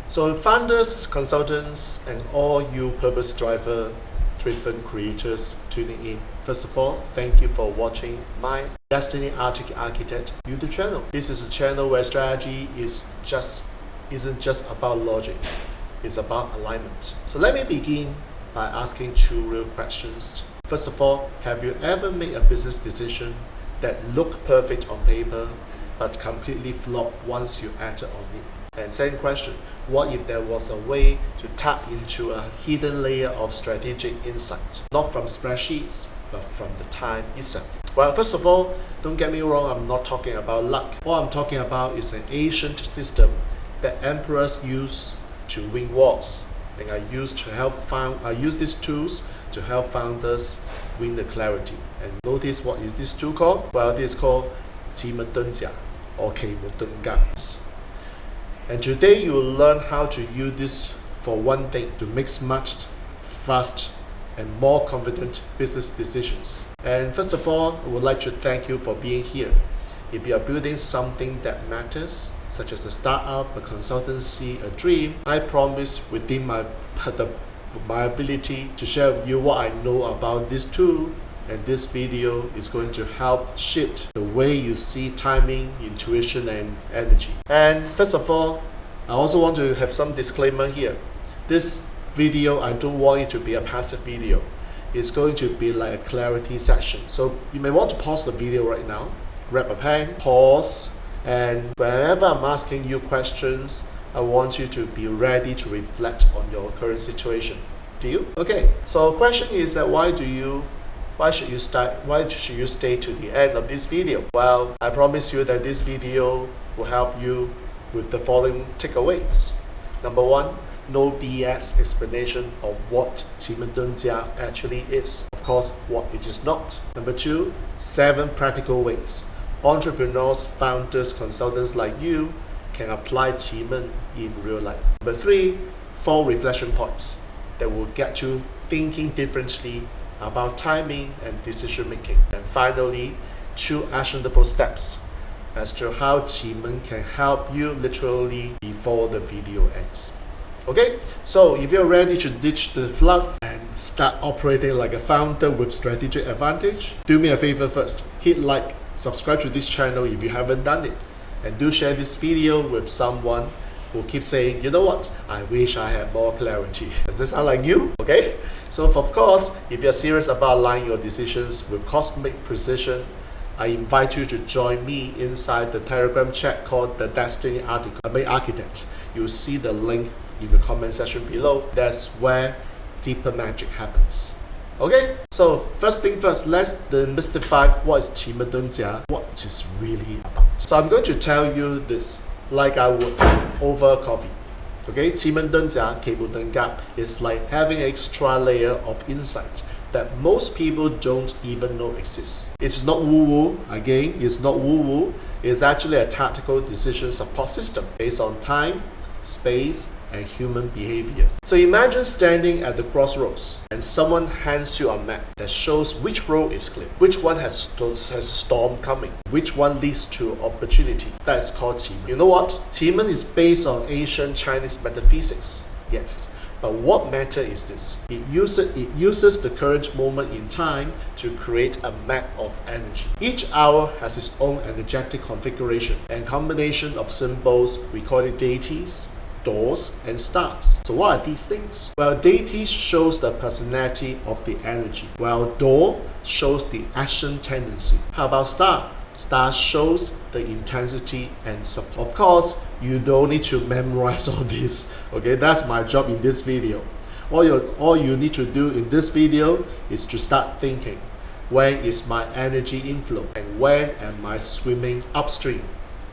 So founders, consultants, and all you purpose driven creators tuning in. First of all, thank you for watching my Destiny Architect YouTube channel. This is a channel where strategy isn't just about logic, it's about alignment. So let me begin by asking two real questions. First of all, have you ever made a business decision that looked perfect on paper but completely flopped once you acted on it? And second question, what if there was a way to tap into a hidden layer of strategic insight, not from spreadsheets, but from the time itself? Well, first of all, don't get me wrong, I'm not talking about luck. What I'm talking about is an ancient system that emperors use to win wars. And I use these tools to help founders win the clarity. And notice what is this tool called? Well, this is called Qi Men Dun Jia, or Qi Men Dun Jia. And today you will learn how to use this for one thing, to make smart, fast, and more confident business decisions. And first of all, I would like to thank you for being here. If you are building something that matters, such as a startup, a consultancy, a dream, I promise within my ability to share with you what I know about this tool, and this video is going to help shift the way you see timing, intuition, and energy. And first of all, I also want to have some disclaimer here. This video, I don't want it to be a passive video. It's going to be like a clarity session. So you may want to pause the video right now, grab a pen, pause, and whenever I'm asking you questions, I want you to be ready to reflect on your current situation. Deal? Okay, so the question is that why should you stay to the end of this video? Well, I promise you that this video will help you with the following takeaways. Number one, no BS explanation of what Qi Men Dun Jia actually is. Of course, what it is not. Number two, 7 practical ways entrepreneurs, founders, consultants like you can apply Qi Men in real life. Number 3, 4 reflection points that will get you thinking differently about timing and decision making. And finally, 2 actionable steps as to how Qi Men can help you literally before the video ends. Okay, so if you're ready to ditch the fluff and start operating like a founder with strategic advantage, do me a favor first, hit like, subscribe to this channel if you haven't done it, and do share this video with someone who keeps saying, you know what, I wish I had more clarity. Does this sound like you? Okay, so of course, if you're serious about aligning your decisions with cosmic precision, I invite you to join me inside the Telegram chat called the Destiny Architect. You'll see the link in the comment section below. That's where deeper magic happens. Okay, so first thing first, let's demystify what is Qi Men Dun Jia, what it's really about. So I'm going to tell you this like I would over coffee. Okay, Qi Men Dun Jia, Qi Men Dun Jia is like having an extra layer of insight that most people don't even know exists. It's not woo-woo, again, it's not woo-woo, it's actually a tactical decision support system based on time, space, and human behavior. So imagine standing at the crossroads and someone hands you a map that shows which road is clear, which one has a storm coming, which one leads to opportunity. That is called Qi Men. You know what? Qi Men is based on ancient Chinese metaphysics. Yes. But what matter is this? It uses the current moment in time to create a map of energy. Each hour has its own energetic configuration and combination of symbols. We call it deities, doors, and stars. So what are these things? Well, deities shows the personality of the energy, while door shows the action tendency. How about star? Star shows the intensity and support. Of course, you don't need to memorize all this. Okay, that's my job in this video. All you need to do in this video is to start thinking, when is my energy inflow and when am I swimming upstream?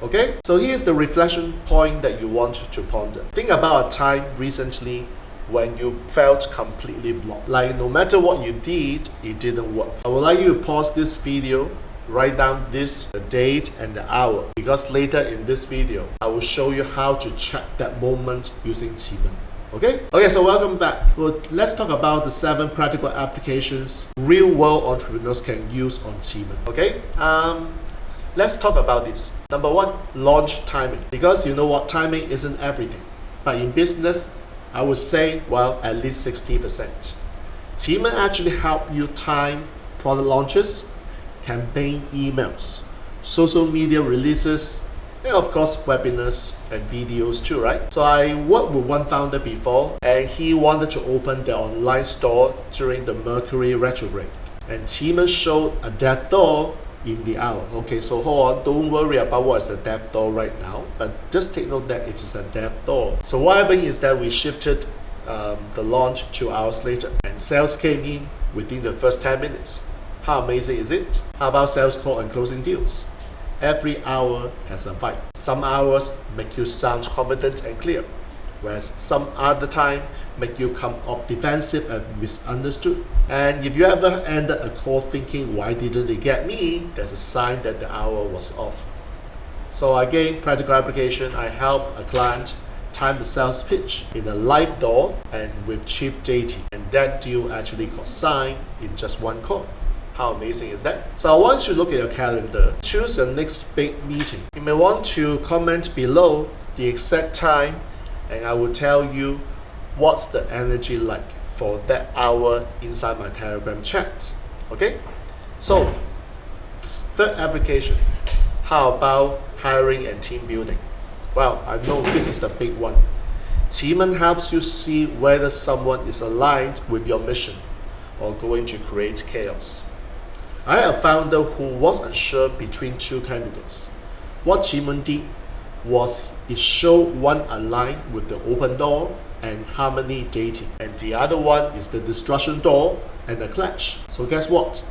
Okay, so here's the reflection point that you want to ponder. Think about a time recently when you felt completely blocked. Like no matter what you did, it didn't work. I would like you to pause this video, write down the date and the hour, because later in this video, I will show you how to check that moment using Qi Men. Okay, so welcome back. Well, let's talk about the 7 practical applications real world entrepreneurs can use on Qi Men. Okay, let's talk about this. Number 1, launch timing. Because you know what, timing isn't everything. But in business, I would say, well, at least 60%. Qi Men actually help you time product launches, campaign emails, social media releases, and of course webinars and videos too, right? So I worked with one founder before, and he wanted to open their online store during the Mercury retrograde. And Qi Men showed a death door in the hour. Okay, so hold on, don't worry about what's the death door right now, but just take note that it is a death door. So what happened is that we shifted the launch 2 hours later, and sales came in within the first 10 minutes. How amazing is it? How about sales call and closing deals? Every hour has a vibe. Some hours make you sound confident and clear, whereas some other time make you come off defensive and misunderstood. And if you ever ended a call thinking, why didn't they get me? That's a sign that the hour was off. So again, practical application, I help a client time the sales pitch in a live door and with chief dating. And that deal actually got signed in just one call. How amazing is that? So I want you to look at your calendar. Choose your next big meeting. You may want to comment below the exact time, and I will tell you what's the energy like for that hour inside my Telegram chat. Okay? So, third application. How about hiring and team building? Well, I know this is the big one. Qi Men helps you see whether someone is aligned with your mission or going to create chaos. I had a founder who was unsure between two candidates. What Qi Men did was it showed one aligned with the open door and harmony dating, and the other one is the destruction door and the clash. So guess what?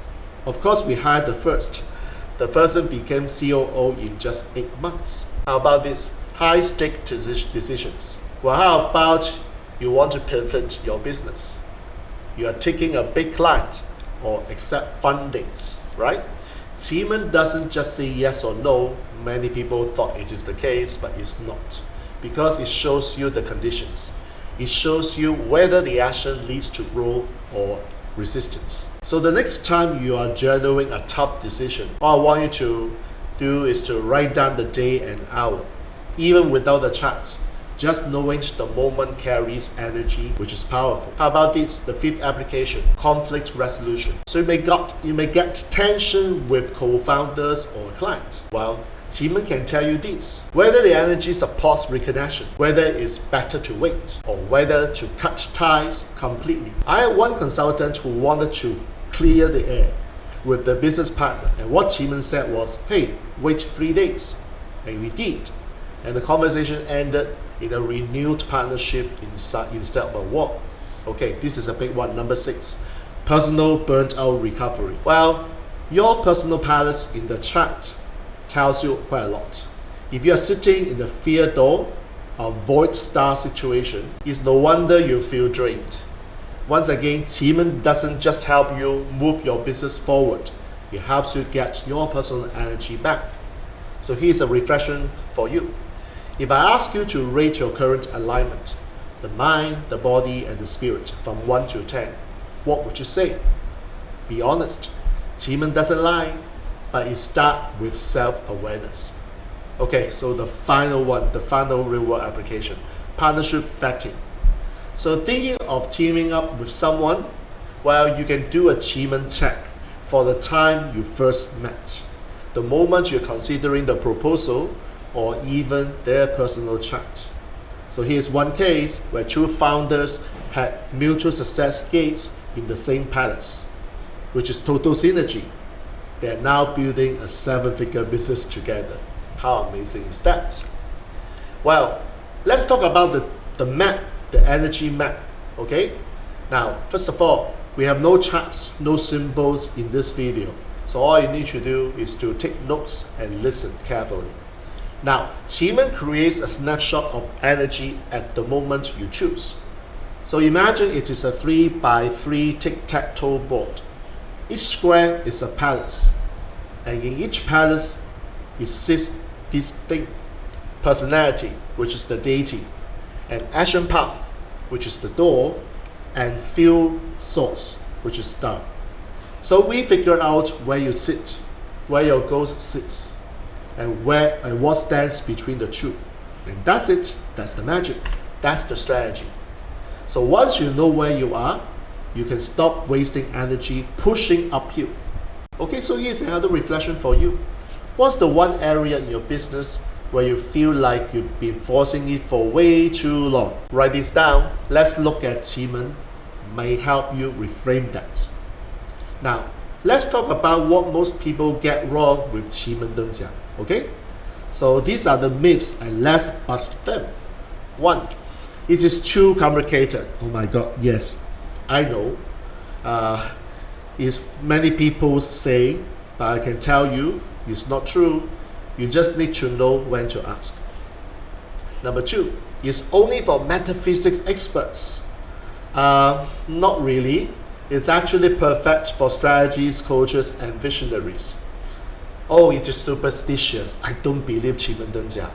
Of course, we hired the first. The person became COO in just 8 months. How about this? High-stake decisions. Well, how about you want to pivot your business? You are taking a big client or accept fundings, right? Qi Men doesn't just say yes or no. Many people thought it is the case, but it's not. Because it shows you the conditions. It shows you whether the action leads to growth or resistance. So the next time you are journaling a tough decision, all I want you to do is to write down the day and hour, even without the chart. Just knowing the moment carries energy, which is powerful. How about this? The fifth application, conflict resolution. So you may get tension with co-founders or clients. Well, Qi Men can tell you this: whether the energy supports reconnection, whether it's better to wait, or whether to cut ties completely. I had one consultant who wanted to clear the air with the business partner, and what Qi Men said was, hey, wait 3 days. And we did. And the conversation ended in a renewed partnership instead of a war. Okay, this is a big one. Number 6, personal burnt out recovery. Well, your personal palace in the chart tells you quite a lot. If you are sitting in the fear door, a void star situation, it's no wonder you feel drained. Once again, Qi Men doesn't just help you move your business forward, it helps you get your personal energy back. So here's a reflection for you. If I ask you to rate your current alignment, the mind, the body, and the spirit from 1 to 10, what would you say? Be honest. Qi Men doesn't lie, but it starts with self-awareness. Okay, so the final one, the final real-world application, partnership vetting. So thinking of teaming up with someone, well, you can do a Qi Men check for the time you first met, the moment you're considering the proposal, or even their personal chat. So here's one case where two founders had mutual success gates in the same palace, which is total synergy. They are now building a 7-figure business together. How amazing is that? Well, let's talk about the map, the energy map, okay? Now, first of all, we have no charts, no symbols in this video. So all you need to do is to take notes and listen carefully. Now, Qi Men creates a snapshot of energy at the moment you choose. So imagine it is a 3x3 tic-tac-toe board. Each square is a palace, and in each palace it sits distinct personality, which is the deity, and action path, which is the door, and fuel source, which is star. So we figured out where you sit, where your ghost sits, and what stands between the two. And that's it. That's the magic. That's the strategy. So once you know where you are, you can stop wasting energy pushing uphill. Okay, so here's another reflection for you. What's the one area in your business where you feel like you've been forcing it for way too long? Write this down. Let's look at Qi Men may help you reframe that. Now, let's talk about what most people get wrong with Qi Men Dun Jia. Okay? So these are the myths and let's bust them. 1. It is too complicated. Oh my god, yes, I know. It's many people's saying, but I can tell you it's not true. You just need to know when to ask. Number 2, it's only for metaphysics experts. Not really. It's actually perfect for strategies, coaches, and visionaries. Oh, it is superstitious. I don't believe Qi Men Dun Jia.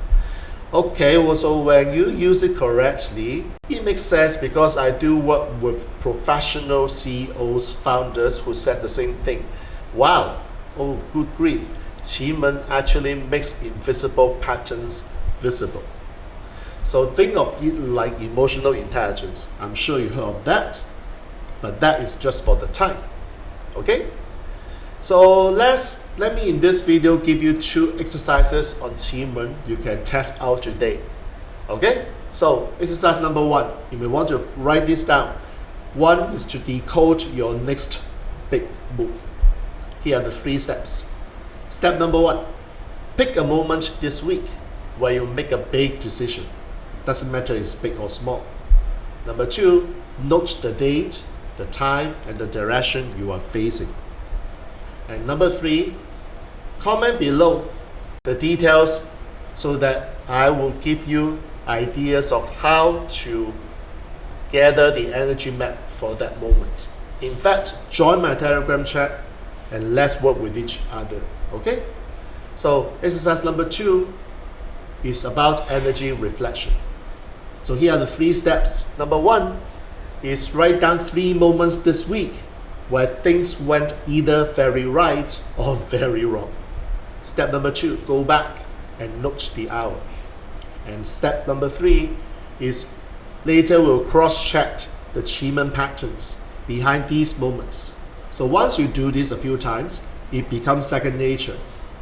Okay, well, so when you use it correctly, it makes sense because I do work with professional CEOs, founders who said the same thing. Wow, oh good grief, Qi Men actually makes invisible patterns visible. So think of it like emotional intelligence. I'm sure you heard of that, but that is just for the time. Okay? So let me in this video give you 2 exercises on Qi Men you can test out today. Okay? So exercise number 1, you may want to write this down. 1 is to decode your next big move. Here are the 3 steps. Step number 1, pick a moment this week where you make a big decision. Doesn't matter if it's big or small. Number 2, note the date, the time, and the direction you are facing. And number 3, comment below the details so that I will give you ideas of how to gather the energy map for that moment. In fact, join my Telegram chat and let's work with each other. Okay? So exercise number 2 is about energy reflection. So here are the 3 steps. Number 1 is write down 3 moments this week where things went either very right or very wrong. Step number 2, go back and note the hour. And step number 3 is later we'll cross-check the Qi Men patterns behind these moments. So once you do this a few times, it becomes second nature.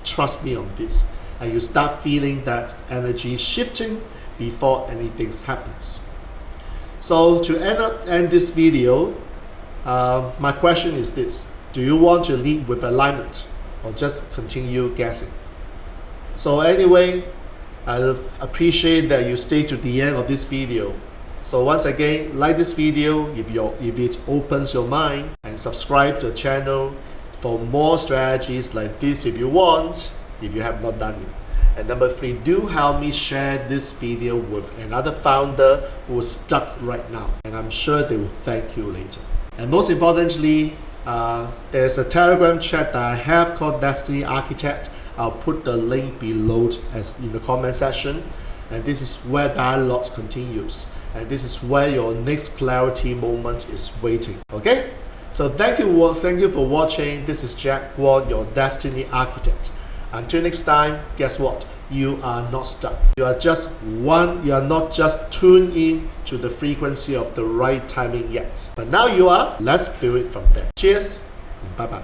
Trust me on this. And you start feeling that energy shifting before anything happens. So to end this video, my question is this: do you want to lead with alignment or just continue guessing? So anyway, I appreciate that you stay to the end of this video. So once again, like this video if it opens your mind, and subscribe to the channel for more strategies like this if you want, if you have not done it. And number 3, do help me share this video with another founder who is stuck right now, and I'm sure they will thank you later. And most importantly, there's a Telegram chat that I have called Destiny Architect. I'll put the link below as in the comment section. And this is where dialogue continues. And this is where your next clarity moment is waiting. Okay? So thank you for watching. This is Jack Wong, your Destiny Architect. Until next time, guess what? You are not stuck. You are not just tuned in to the frequency of the right timing yet. But now you are. Let's build it from there. Cheers. Bye bye.